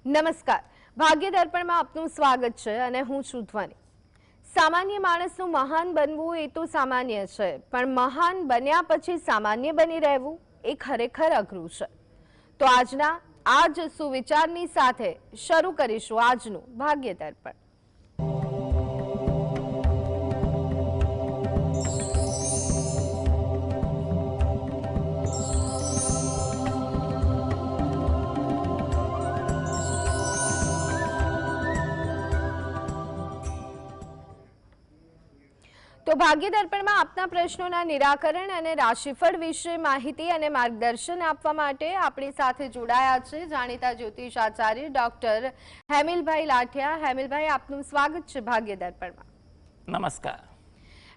નમસ્કાર, ભાગ્ય દર્પણમાં આપનું સ્વાગત છે અને હું છું ધ્વનિ। સામાન્ય માણસનું મહાન બનવું એ તો સામાન્ય છે, પણ મહાન બન્યા પછી સામાન્ય બની રહેવું એ ખરેખર અઘરું છે। તો આજના આ જ સુવિચારની સાથે શરૂ કરીશું આજનું ભાગ્ય દર્પણ। તો ભાગ્ય દર્પણમાં આપના પ્રશ્નોના નિરાકરણ અને રાશિફળ વિશે માહિતી અને માર્ગદર્શન આપવા માટે આપણી સાથે જોડાયા છે જાણીતા જ્યોતિષ આચાર્ય ડોક્ટર હેમિલભાઈ લાઠિયા। હેમિલભાઈ, આપનું સ્વાગત છે ભાગ્ય દર્પણમાં। નમસ્કાર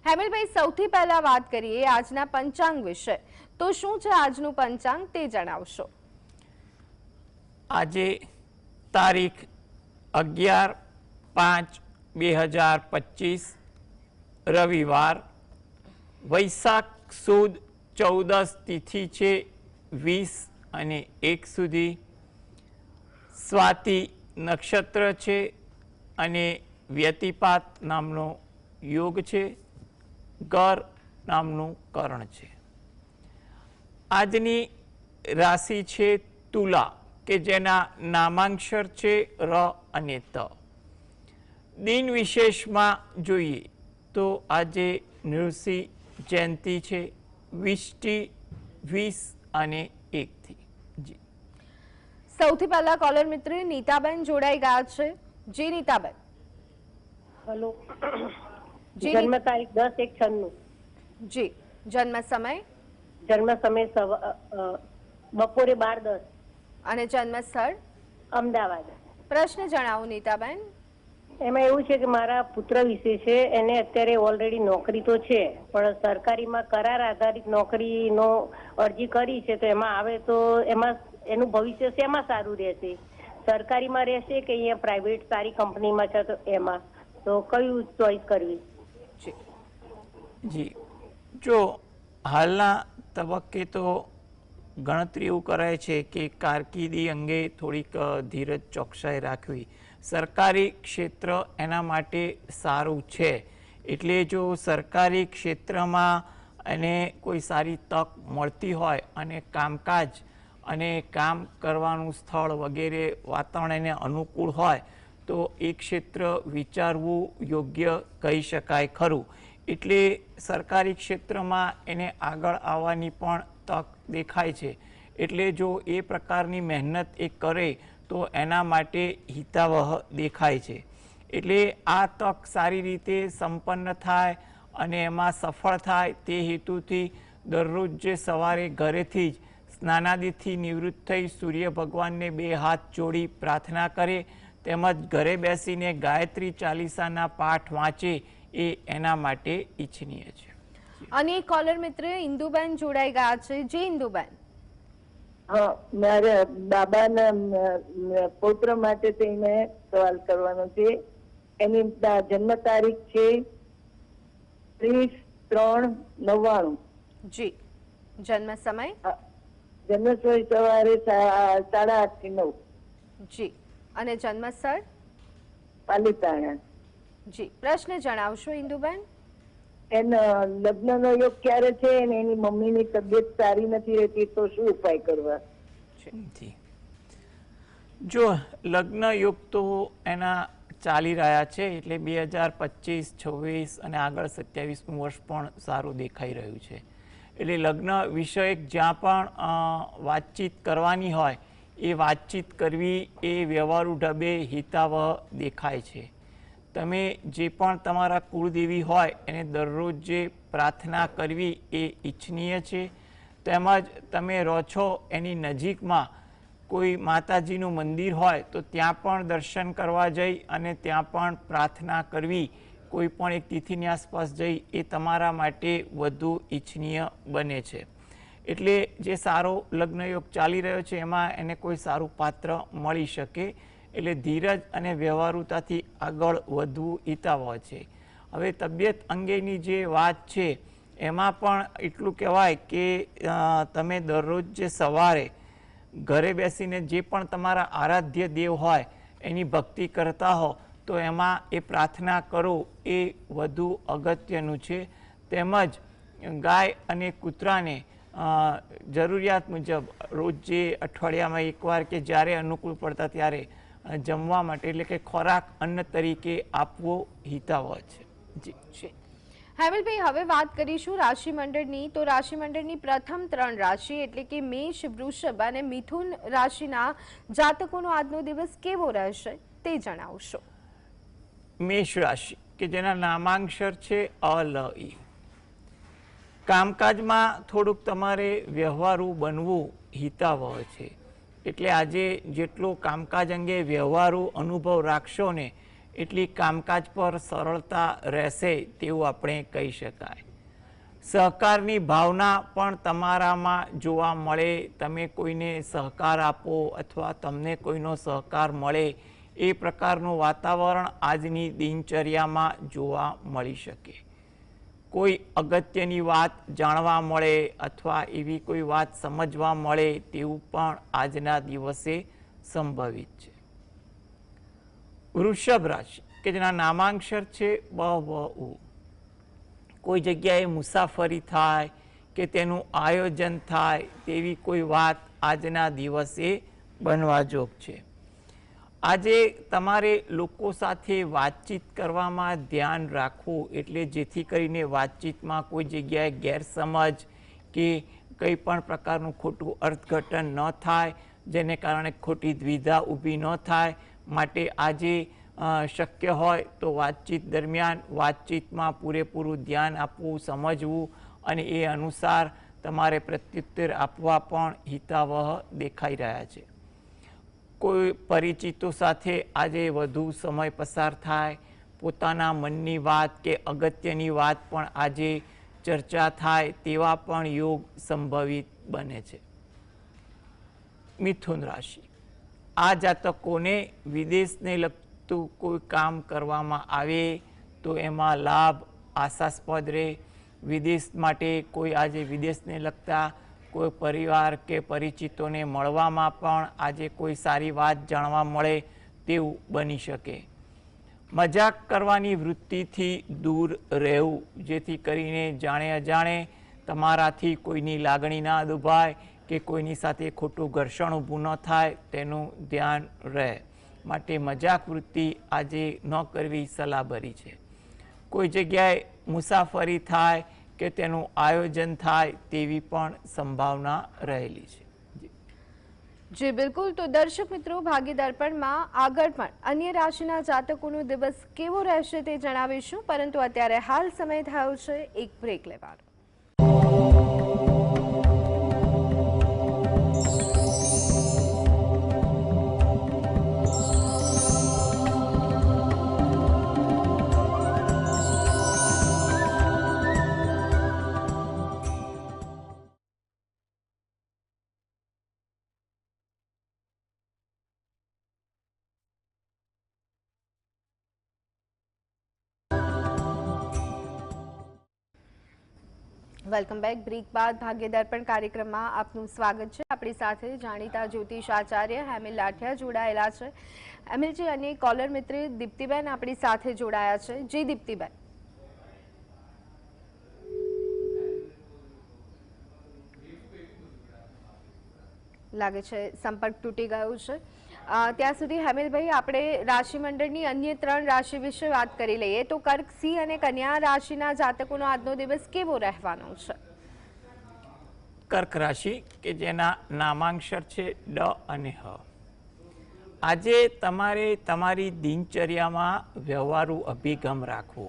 હેમિલભાઈ, સૌથી પહેલા વાત કરીએ આજના પંચાંગ વિશે। તો શું છે આજનું પંચાંગ તે જણાવશો? આજે તારીખ 11/5/2025 રવિવાર, વૈશાખ સુદ 14 તિથિ છે 20 અને 1 સુધી, સ્વાતિ નક્ષત્ર છે અને વ્યતિપાત નામનો યોગ છે, ગર નામનું કરણ છે। આજની રાશિ છે તુલા, કે જેના નામાંક્ષર છે ર અને ત। દિન વિશેષમાં જોઈએ તો આજે નૃષિ જયંતિ છે, વિષ્ટિ 20 અને 1 થી। જી, સૌથી પહેલા કોલર મિત્ર નીતાબેન જોડાઈ ગયા છે। જી નીતાબેન। હેલો, જન્મ તારીખ 10/1/96। જી, જન્મ સમય? જન્મ સમય બપોરે 12:10 અને જન્મ સ્થળ? અમદાવાદ। પ્રશ્ન જણાવો નીતાબેન। એમાં એવું છે કે મારા પુત્ર વિશે છે, એને અત્યારે ઓલરેડી નોકરી તો છે, પણ સરકારીમાં કરાર આધારિત નોકરીનો અરજી કરી છે, તો એમાં આવે તો એમાં એનું ભવિષ્ય શેમાં સારું રહેશે? સરકારીમાં રહેશે કે અહીંયા પ્રાઇવેટ સારી કંપનીમાં છે, તો એમાં તો કયું ચોઈસ કરવી? જી, જો હાલના તબક્કે તો ગણતરી એવું કરાય છે કે કારકિર્દી અંગે થોડીક ધીરજ ચોકસાઈ રાખવી। સરકારી ક્ષેત્ર એના માટે સારું છે, એટલે જો સરકારી ક્ષેત્રમાં એને કોઈ સારી તક મળતી હોય અને કામકાજ અને કામ કરવાનું સ્થળ વગેરે વાતાવરણ એને અનુકૂળ હોય તો એ ક્ષેત્ર વિચારવું યોગ્ય કહી શકાય ખરું। એટલે સરકારી ક્ષેત્રમાં એને આગળ આવવાની પણ તક દેખાય છે, એટલે જો એ પ્રકારની મહેનત એ કરે તો એના માટે હિતાવહ દેખાય છે। એટલે આ તક સારી રીતે સંપન્ન થાય અને એમાં સફળ થાય તે હેતુથી દરરોજ જે સવારે ઘરેથી જ સ્નાનાદિથી નિવૃત્ત થઈ સૂર્ય ભગવાનને 2 હાથ જોડી પ્રાર્થના કરે, તેમજ ઘરે બેસીને ગાયત્રી ચાલીસાના પાઠ વાંચે એ એના માટે ઈચ્છનીય છે। અને કોલર મિત્ર ઇન્દુબેન જોડાઈ ગયા છે। જી ઇન્દુબેન। હા, મારે બાબાના પૌત્ર માટે થઈને સવાલ કરવાનો છે। એની જન્મ તારીખ છે 30/3/99। જી, જન્મ સમય? જન્મ સમય સવારે 8:30 થી 9। જી, અને જન્મ સ્થળ? પાલીતાણા। જી, પ્રશ્ન જણાવશો ઇન્દુબેન? એના લગ્નનો યોગ ક્યારે છે અને એની મમ્મીની તબિયત સારી નથી રહેતી, તો શું ઉપાય કરવા? જો લગ્ન યોગ તો એના ચાલી રહ્યા છે, એટલે 2025, 26 અને આગળ 27મું વર્ષ પણ સારું દેખાઈ રહ્યું છે। એટલે લગ્ન વિષયક જ્યાં પણ વાતચીત કરવાની હોય એ વાતચીત કરવી એ વ્યવહારુ ઢબે હિતાવહ દેખાય છે। તમે જે પણ તમારા કુળદેવી હોય એને દરરોજ જે પ્રાર્થના કરવી એ ઈચ્છનીય છે। તેમજ તમે રહો છો એની નજીકમાં કોઈ માતાજીનું મંદિર હોય તો ત્યાં પણ દર્શન કરવા જઈ અને ત્યાં પણ પ્રાર્થના કરવી, કોઈ પણ એક તિથિની આસપાસ જઈ એ તમારા માટે વધુ ઈચ્છનીય બને છે। એટલે જે સારો લગ્નયોગ ચાલી રહ્યો છે એમાં એને કોઈ સારું પાત્ર મળી શકે, એટલે ધીરજ અને વ્યવહારુતાથી આગળ વધવું હિતાવહ છે। હવે તબિયત અંગેની જે વાત છે એમાં પણ એટલું કહેવાય કે તમે દરરોજ જે સવારે ઘરે બેસીને જે પણ તમારા આરાધ્ય દેવ હોય એની ભક્તિ કરતા હો તો એમાં એ પ્રાર્થના કરો એ વધુ અગત્યનું છે. તેમજ ગાય અને કૂતરાને જરૂરિયાત મુજબ રોજ જે અઠવાડિયામાં એકવાર કે જ્યારે અનુકૂળ પડતા ત્યારે જમવા માટે એટલે કે ખોરાક અન્ન તરીકે આપવો હિતાવહ છે. જી હેમલભાઈ, હવે વાત કરીશું રાશિ મંડળની. તો રાશિ મંડળની પ્રથમ 3 રાશિ એટલે કે મેષ, વૃષભ અને મિથુન રાશિના જાતકોનો આજનો દિવસ કેવો રહેશે તે જણાવશો. મેષ રાશિ કે જેના નામાંક્ષર છે અ લ ઈ. કામકાજમાં થોડુંક તમારે વ્યવહારુ બનવું હિતાવહ છે. એટલે આજે જેટલો કામકાજ અંગે વ્યવહારુ અનુભવ રાખશો ને એટલી કામકાજ પર સરળતા રહેશે તેવું આપણે કહી શકાય. સહકારની ભાવના પણ તમારામાં જોવા મળે. તમે કોઈને સહકાર આપો અથવા તમને કોઈનો સહકાર મળે એ પ્રકારનું વાતાવરણ આજની દિનચર્યામાં જોવા મળી શકે. કોઈ અગત્યની વાત જાણવા મળે અથવા એવી કોઈ વાત સમજવા મળે તેવું પણ આજના દિવસે સંભવિત છે. વૃષભ રાશિ કે જેના નામાંક્ષર છે બ વ ઉ. કોઈ જગ્યાએ મુસાફરી થાય કે તેનું આયોજન થાય તેવી કોઈ વાત આજના દિવસે બનવા જોગ છે. આજે તમારે લોકો સાથે વાતચીત કરવામાં ધ્યાન રાખવું એટલે જેથી કરીને વાતચીતમાં કોઈ જગ્યાએ ગેરસમજ કે કંઈ પણ પ્રકારનું ખોટું અર્થઘટન ન થાય, જેને કારણે ખોટી દ્વિધા ઊભી ન થાય. માટે આજે શક્ય હોય તો વાતચીત દરમિયાન વાતચીતમાં પૂરેપૂરું ધ્યાન આપવું, સમજવું અને એ અનુસાર તમારે પ્રત્યુત્તર આપવા પણ હિતાવહ દેખાઈ રહ્યા છે. કોઈ પરિચિતો સાથે આજે વધુ સમય પસાર થાય, પોતાના મનની વાત કે અગત્યની વાત પણ આજે ચર્ચા થાય તેવા પણ યોગ સંભવિત બને છે. મિથુન રાશિ, આ જાતકોને વિદેશને લગતું કોઈ કામ કરવામાં આવે તો એમાં લાભ આશાસ્પદ રહે. વિદેશ માટે કોઈ આજે વિદેશને લગતા કોઈ પરિવાર કે પરિચિતોને મળવામાં પણ આજે કોઈ સારી વાત જાણવા મળે તેવું બની શકે. મજાક કરવાની વૃત્તિથી દૂર રહેવું, જેથી કરીને જાણે અજાણે તમારાથી કોઈની લાગણી ના દુભાય કે કોઈની સાથે ખોટું ઘર્ષણ ઊભું ન થાય તેનું ધ્યાન રહે. માટે મજાક વૃત્તિ આજે ન કરવી સલાહભરી છે. કોઈ જગ્યાએ મુસાફરી થાય કે તેનું આયોજન થાય તેવી પણ સંભાવના રહેલી છે. જી બિલકુલ. તો દર્શક મિત્રો, ભાગ્ય દર્પણમાં આગળ પણ અન્ય રાશિના જાતકોનો દિવસ કેવો રહેશે તે જણાવીશું, પરંતુ અત્યારે હાલ સમય થયો છે એક બ્રેક લેવાનો. Welcome back. બ્રેક બાદ ભાગ્ય દર્પણ કાર્યક્રમમાં આપનું સ્વાગત છે. આપણી સાથે જાણીતા જ્યોતિષ આચાર્ય હેમિલ લાઠિયા જોડાયેલા છે. હેમિલજી, અને કોલર મિત્ર દીપ્તિબેન આપણી સાથે જોડાયા છે. જી દીપ્તિબેન. લાગે છે સંપર્ક તૂટી ગયો છે. ત્યાં સુધી હેમિલભાઈ, આપણે રાશિ મંડળની અન્ય 3 રાશિ વિશે વાત કરી લઈએ. તો કર્ક, સિંહ અને કન્યા રાશિના જાતકોનો આજનો દિવસ કેવો રહેવાનો છે? કર્ક રાશિ કે જેના નામાંક્ષર છે ડ અને હ. આજે તમારે તમારી દિનચર્યામાં વ્યવહારુ અભિગમ રાખવો.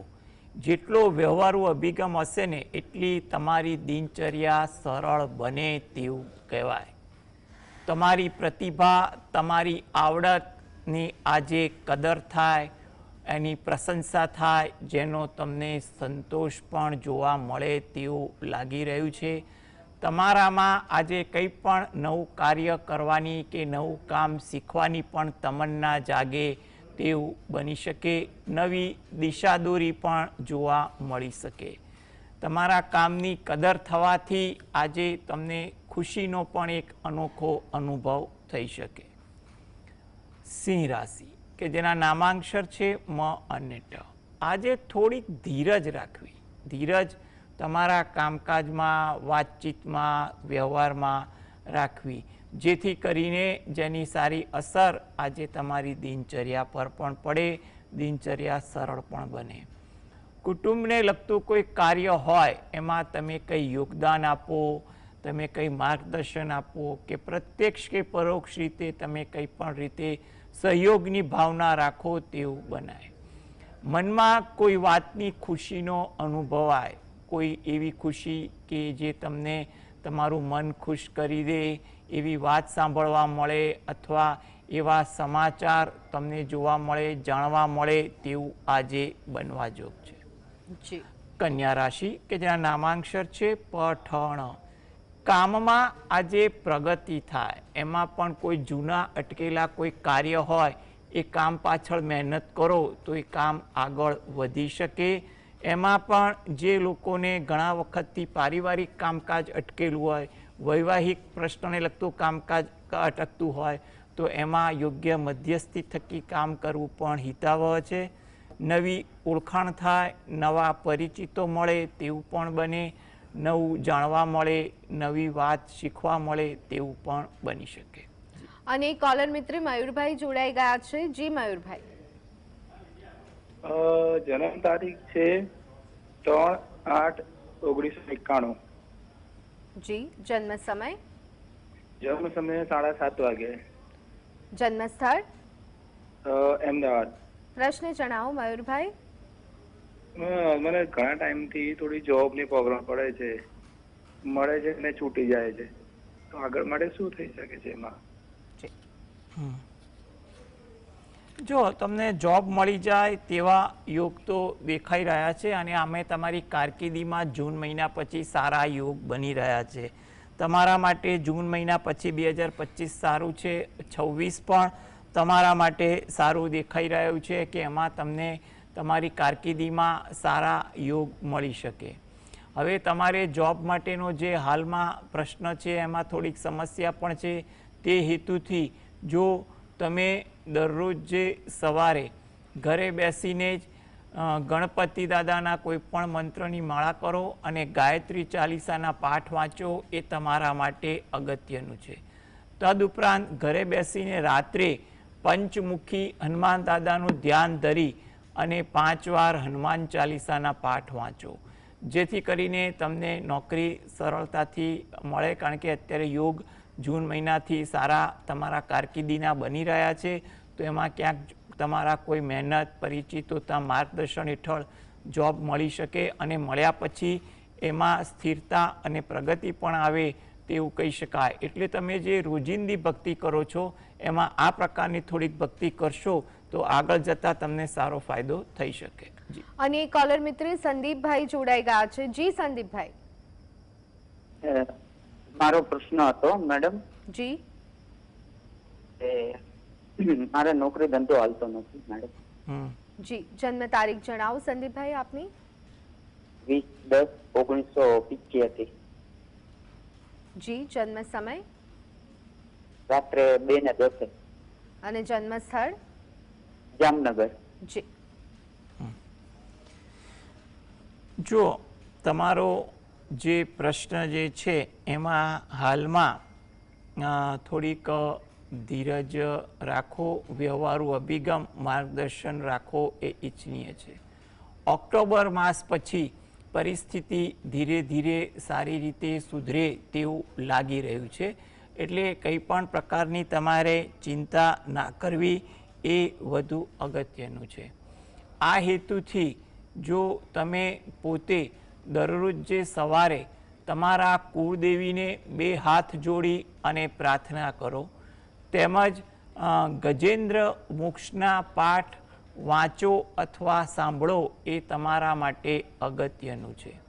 જેટલો વ્યવહારુ અભિગમ હશે ને એટલી તમારી દિનચર્યા સરળ બને તેવું કહેવાય. તમારી પ્રતિભા, તમારી આવડતની આજે કદર થાય, એની પ્રશંસા થાય, જેનો તમને સંતોષ પણ જોવા મળે તેવું લાગી રહ્યું છે. તમારામાં આજે કંઈ પણ નવું કાર્ય કરવાની કે નવું કામ શીખવાની પણ તમન્ના જાગે તેવું બની શકે. નવી દિશાદોરી પણ જોવા મળી શકે. તમારા કામની કદર થવાથી આજે તમને ખુશીનો પણ એક અનોખો અનુભવ થઈ શકે. સિંહ રાશિ કે જેના નામાંક્ષર છે મ અને ટ. આજે થોડીક ધીરજ રાખવી. ધીરજ તમારા કામકાજમાં, વાતચીતમાં, વ્યવહારમાં રાખવી, જેથી કરીને જેની સારી અસર આજે તમારી દિનચર્યા પર પણ પડે, દિનચર્યા સરળ પણ બને. કુટુંબને લગતું કોઈ કાર્ય હોય એમાં તમે કંઈ યોગદાન આપો, તમે કંઈ માર્ગદર્શન આપો કે પ્રત્યક્ષ કે પરોક્ષ રીતે તમે કંઈ પણ રીતે સહયોગની ભાવના રાખો તેવું બનાય. મનમાં કોઈ વાતની ખુશીનો અનુભવાય, કોઈ એવી ખુશી કે જે તમને તમારું મન ખુશ કરી દે એવી વાત સાંભળવા મળે અથવા એવા સમાચાર તમને જોવા મળે, જાણવા મળે તેવું આજે બનવા જોગ છે. જી. કન્યા રાશિ કે જેના નામાંક્ષર છે પઠણ. કામમાં આજે પ્રગતિ થાય, એમાં પણ કોઈ જૂના અટકેલા કોઈ કાર્ય હોય એ કામ પાછળ મહેનત કરો તો એ કામ આગળ વધી શકે. એમાં પણ જે લોકોને ઘણા વખતથી પારિવારિક કામકાજ અટકેલું હોય, વૈવાહિક પ્રશ્નને લગતું કામકાજ અટકતું હોય તો એમાં યોગ્ય મધ્યસ્થી થકી કામ કરવું પણ હિતાવહ છે. નવી ઓળખાણ થાય, નવા પરિચિતો મળે તેવું પણ બને, નવું જાણવા મળે, નવી વાત શીખવા મળે તેવું પણ બની શકે. અને કોલર મિત્ર મયુરભાઈ જોડાઈ ગયા છે. જી મયુરભાઈ. જન્મ તારીખ છે 3/8/1991. જી. જન્મ સમય? જન્મ સમય 7:30 વાગે. જન્મ સ્થળ? અમદાવાદ. પ્રશ્ન જણાવો મયુરભાઈ. મને ઘણા ટાઈમથી થોડી જોબની પ્રોબ્લેમ પડે છે, મળે છે અને છૂટી જાય છે, તો આગળ માટે શું થઈ શકે છે એમાં? જો તમને જોબ મળી જાય તેવા યોગ તો દેખાઈ રહ્યા છે અને આમે તમારી કારકિર્દીમાં જૂન મહિના પછી સારા યોગ બની રહ્યા છે. તમારા માટે જૂન મહિના પછી 2025 સારું છે. 26 પણ તમારા માટે સારું દેખાઈ રહ્યું છે કે એમાં તમને તમારી કારકિર્દીમાં સારા યોગ મળી શકે. હવે તમારે જોબ માટેનો જે હાલમાં પ્રશ્ન છે એમાં થોડીક સમસ્યા પણ છે. તે હેતુથી જો તમે દરરોજ જે સવારે ઘરે બેસીને જ ગણપતિ દાદાના કોઈ પણ મંત્રની માળા કરો અને ગાયત્રી ચાલીસાના પાઠ વાંચો એ તમારા માટે અગત્યનું છે. તદુપરાંત ઘરે બેસીને રાત્રે પંચમુખી હનુમાન દાદાનું ધ્યાન ધરી અને 5 વાર હનુમાન ચાલીસાના પાઠ વાંચો, જેથી કરીને તમને નોકરી સરળતાથી મળે. કારણ કે અત્યારે યોગ જૂન મહિનાથી સારા તમારા કારકિર્દીના બની રહ્યા છે, તો એમાં ક્યાંક તમારા કોઈ મહેનત, પરિચિતોતા, માર્ગદર્શન હેઠળ જોબ મળી શકે અને મળ્યા પછી એમાં સ્થિરતા અને પ્રગતિ પણ આવે તેવું કહી શકાય. એટલે તમે જે રોજિંદી ભક્તિ કરો છો એમાં આ પ્રકારની થોડીક ભક્તિ કરશો તો આગળ જતાં તમને સારો ફાયદો થઈ શકે. જી. અને કોલર મિત્ર સંદીપભાઈ જોડાઈ ગયા છે. જી સંદીપભાઈ. મારો પ્રશ્ન હતો મેડમ. જી. મારે નોકરી ધંધો હાલતો નથી મેડમ. જી. જન્મ તારીખ જણાવો સંદીપભાઈ આપની. 20/10/1985. જી. જન્મ સમય? રાત્રે 2:10. અને જન્મ સ્થળ? જામનગર. જી. જો તમારો જે પ્રશ્ન જે છે એમાં હાલમાં થોડીક ધીરજ રાખો, વ્યવહારુ અભિગમ, માર્ગદર્શન રાખો એ ઇચ્છનીય છે. ઓક્ટોબર માસ પછી પરિસ્થિતિ ધીરે ધીરે સારી રીતે સુધરે તેવું લાગી રહ્યું છે. એટલે કંઈ પણ પ્રકારની તમારે ચિંતા ના કરવી એ વધુ અગત્યનું છે. આ હેતુથી જો તમે પોતે દરરોજ જે સવારે તમારા કુળદેવીને 2 હાથ જોડી અને પ્રાર્થના કરો, તેમજ ગજેન્દ્ર મોક્ષના પાઠ વાંચો અથવા સાંભળો એ તમારા માટે અગત્યનું છે.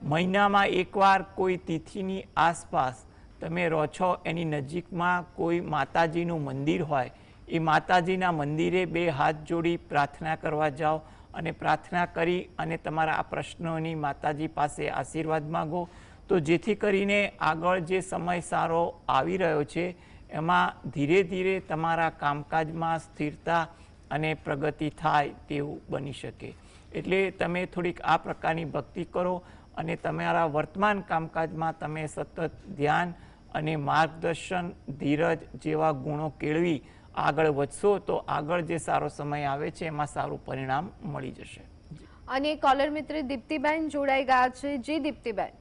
મહિનામાં એકવાર કોઈ તિથિની આસપાસ તમે રહો છો એની નજીકમાં કોઈ માતાજીનું મંદિર હોય, એ માતાજીના મંદિરે 2 હાથ જોડી પ્રાર્થના કરવા જાઓ અને પ્રાર્થના કરી અને તમારા આ પ્રશ્નોની માતાજી પાસે આશીર્વાદ માગો તો જેથી કરીને આગળ જે સમય સારો આવી રહ્યો છે એમાં ધીરે ધીરે તમારા કામકાજમાં સ્થિરતા અને પ્રગતિ થાય તેવું બની શકે. એટલે તમે થોડીક આ પ્રકારની ભક્તિ કરો અને તમારા વર્તમાન કામકાજમાં તમે સતત ધ્યાન અને માર્ગદર્શન, ધીરજ જેવા ગુણો કેળવી આગળ વધશો તો આગળ જે સારો સમય આવે છે એમાં સારું પરિણામ મળી જશે. અને કોલર મિત્ર દીપ્તિબેન જોડાઈ ગયા છે. જી દીપ્તિબેન.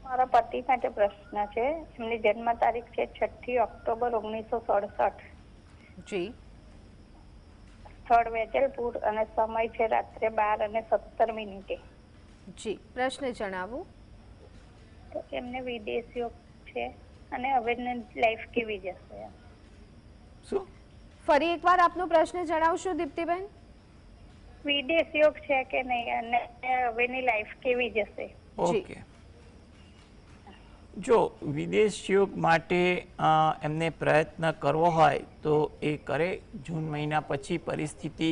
મારા પતિ માટે પ્રશ્ન છે. એમની જન્મ તારીખ છે 6 ઓક્ટોબર 1967. જી. સ્થળ વેજલપુર અને સમય છે રાત્રે 12:17. જી, પ્રશ્ન જણાવો. તો એમને વિદેશ યોગ છે અને હવે લાઈફ કેવી જશે? શું? ફરી એકવાર આપનો પ્રશ્ન જણાવશો દીપ્તિબેન? વિદેશ યોગ છે કે નહીં અને હવેની લાઈફ કેવી જશે? ઓકે. જો વિદેશ યોગ માટે એમને પ્રયત્ન કરવો હોય તો એ કરે. જૂન મહિના પછી પરિસ્થિતિ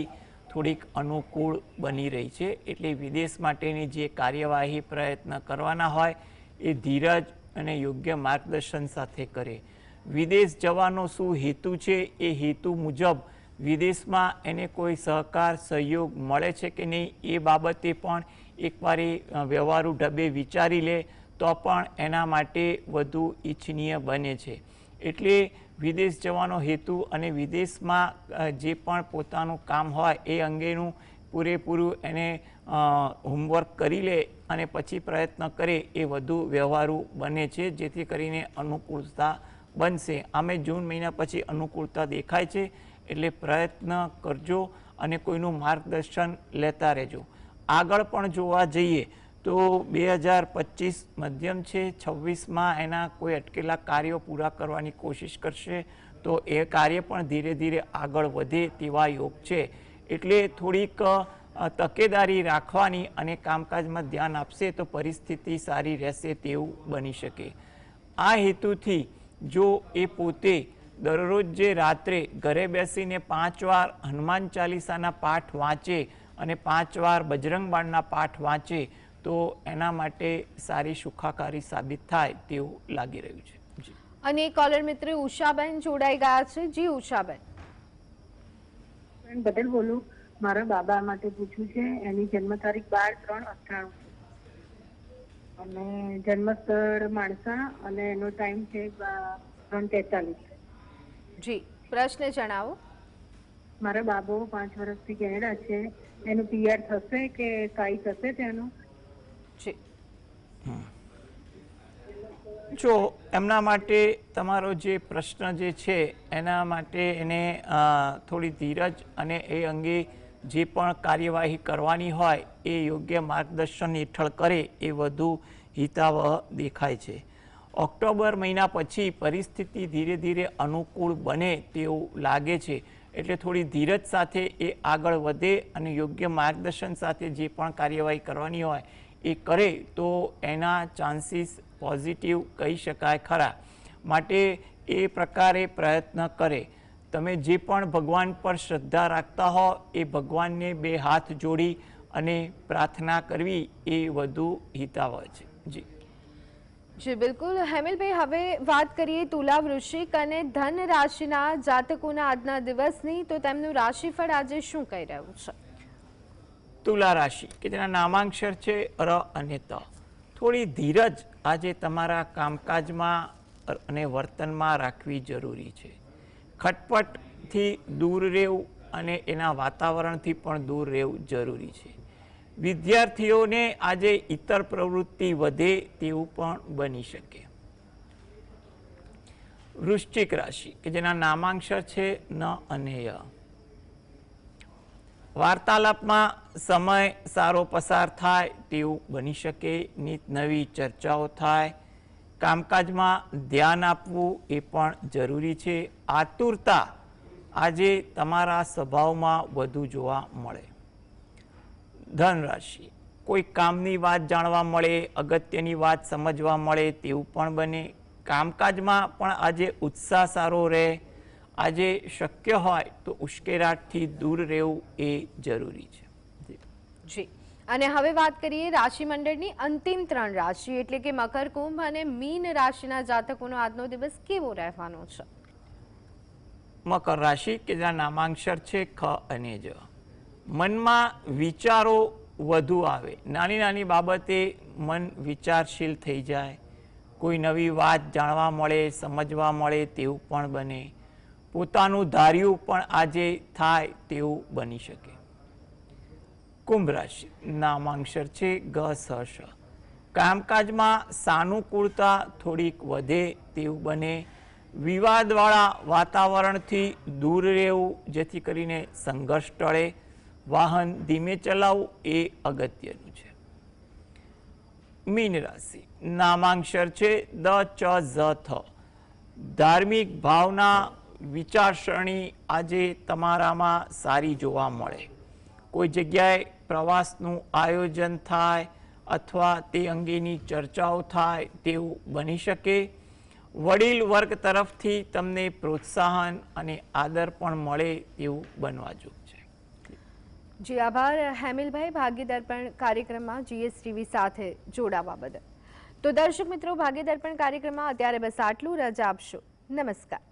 થોડીક અનુકૂળ બની રહી છે, એટલે વિદેશ માટેની જે કાર્યવાહી પ્રયત્ન કરવાના હોય એ ધીરજ અને યોગ્ય માર્ગદર્શન સાથે કરે. વિદેશ જવાનો શું હેતુ છે એ હેતુ મુજબ વિદેશમાં એને કોઈ સહકાર સહયોગ મળે છે કે નહીં એ બાબતે પણ એકવાર એ વ્યવહારુ ઢબે વિચારી લે તો પણ એના માટે વધુ ઈચ્છનીય બને છે. એટલે વિદેશ જવાનો હેતુ અને વિદેશમાં જે પણ પોતાનું કામ હોય એ અંગેનું પૂરેપૂરું એને હોમવર્ક કરી લે અને પછી પ્રયત્ન કરે એ વધુ વ્યવહારુ બને છે, જેથી કરીને અનુકૂળતા બનશે. આમે જૂન મહિના પછી અનુકૂળતા દેખાય છે, એટલે પ્રયત્ન કરજો અને કોઈનું માર્ગદર્શન લેતા રહેજો. આગળ પણ જોવા જઈએ તો 2025 મધ્યમ છે, 26માં એના કોઈ અટકેલા કાર્યો પૂરા કરવાની કોશિશ કરશે તો એ કાર્ય પણ ધીરે ધીરે આગળ વધે તેવા યોગ છે. એટલે થોડીક તકેદારી રાખવાની અને કામકાજમાં ધ્યાન આપશે તો પરિસ્થિતિ સારી રહેશે તેવું બની શકે. આ હેતુથી જો એ પોતે દરરોજ જે રાત્રે ઘરે બેસીને 5 વાર હનુમાન ચાલીસાના પાઠ વાંચે અને 5 વાર બજરંગ બાણના પાઠ વાંચે તો એના માટે સારી સુખાકારી સાબિત થાય તેવું લાગી રહ્યું છે. અને કોલર મિત્ર ઉષાબેન જોડાઈ ગયા છે. જી ઉષાબેન. બદલ બોલું. મારા બાબા માટે પૂછ્યું છે. એની જન્મ તારીખ 12/3/98 અને જન્મ સ્થળ માણસા અને એનો ટાઈમ છે 3:43. જી, પ્રશ્ન જણાવો. મારા બાબો 5 વર્ષથી કેનેડા છે. એનું પીઆર થશે કે કાઈ થશે તેનું? જી. જો એમના માટે તમારો જે પ્રશ્ન જે છે એના માટે એને થોડી ધીરજ અને એ અંગે જે પણ કાર્યવાહી કરવાની હોય એ યોગ્ય માર્ગદર્શન હેઠળ કરે એ વધુ હિતાવહ દેખાય છે. ઓક્ટોબર મહિના પછી પરિસ્થિતિ ધીરે ધીરે અનુકૂળ બને તેવું લાગે છે, એટલે થોડી ધીરજ સાથે એ આગળ વધે અને યોગ્ય માર્ગદર્શન સાથે જે પણ કાર્યવાહી કરવાની હોય એ કરે તો એના ચાન્સીસ પોઝિટિવ કહી શકાય ખરા. માટે એ પ્રકારે પ્રયત્ન કરે. તમે જે પણ ભગવાન પર શ્રદ્ધા રાખતા હો એ ભગવાનને 2 હાથ જોડી અને પ્રાર્થના કરવી એ વધુ હિતાવહ છે. જી જી બિલકુલ. હેમિલભાઈ, હવે વાત કરીએ તુલા, વૃશ્ચિક અને ધન રાશિના જાતકોના આજના દિવસની, તો તેમનું રાશિફળ આજે શું કહી રહ્યું છે? તુલા રાશિ કે જેના નામાંક્ષર છે ર અને ત. થોડી ધીરજ આજે તમારા કામકાજમાં અને વર્તનમાં રાખવી જરૂરી છે. ખટપટથી દૂર રહેવું અને એના વાતાવરણથી પણ દૂર રહેવું જરૂરી છે. વિદ્યાર્થીઓને આજે ઇતર પ્રવૃત્તિ વધે તેવું પણ બની શકે. વૃશ્ચિક રાશિ કે જેના નામાંક્ષર છે ન અને ય. વાર્તાલાપમાં સમય સારો પસાર થાય તેવું બની શકે. નીત નવી ચર્ચાઓ થાય. કામકાજમાં ધ્યાન આપવું એ પણ જરૂરી છે. આતુરતા આજે તમારા સ્વભાવમાં વધુ જોવા મળે. ધન રાશિ, કોઈ કામની વાત જાણવા મળે, અગત્યની વાત સમજવા મળે તેવું પણ બને. કામકાજમાં પણ આજે ઉત્સાહ સારો રહે. આજે શક્ય હોય તો ઉશ્કેરાટથી દૂર રહેવું એ જરૂરી છે. જી. અને હવે વાત કરીએ રાશિ મંડળની અંતિમ 3 રાશિ એટલે કે મકર, કુંભ અને મીન રાશિના જાતકોનો આજનો દિવસ કેવો રહેવાનો છે? મકર રાશિ કે જેના નામાંક્ષર છે ખ અને જ. મનમાં વિચારો વધુ આવે, નાની નાની બાબતે મન વિચારશીલ થઈ જાય, કોઈ નવી વાત જાણવા મળે, સમજવા મળે તેવું પણ બને, પોતાનું ધાર્યું પણ આજે થાય તેવું બની શકે. કુંભ રાશિ નામાંક્ષર છે ગ સ શ. કામકાજમાં સાનુકૂળતા થોડીક વધે તેવું બને, વિવાદવાળા વાતાવરણથી દૂર રહેવું જેથી કરીને સંઘર્ષ ટળે, વાહન ધીમે ચલાવવું એ અગત્યનું છે. મીન રાશિ નામાંક્ષર છે દ ચ ઝ થ. ધાર્મિક ભાવના વિચારસરણી આજે તમારામાં સારી જોવા મળે, કોઈ જગ્યાએ પ્રવાસનું આયોજન થાય અથવા તે અંગેની ચર્ચાઓ થાય તેવું બની શકે. વડીલ વર્ગ તરફથી તમને પ્રોત્સાહન અને આદર પણ મળે તેવું બનવા જોગ છે. જી આભાર હેમિલભાઈ, ભાગ્ય દર્પણ કાર્યક્રમમાં GSTV સાથે જોડાવા બદલ. તો દર્શક મિત્રો, ભાગ્ય દર્પણ કાર્યક્રમમાં અત્યારે બસ આટલું. રજા આપશો. નમસ્કાર.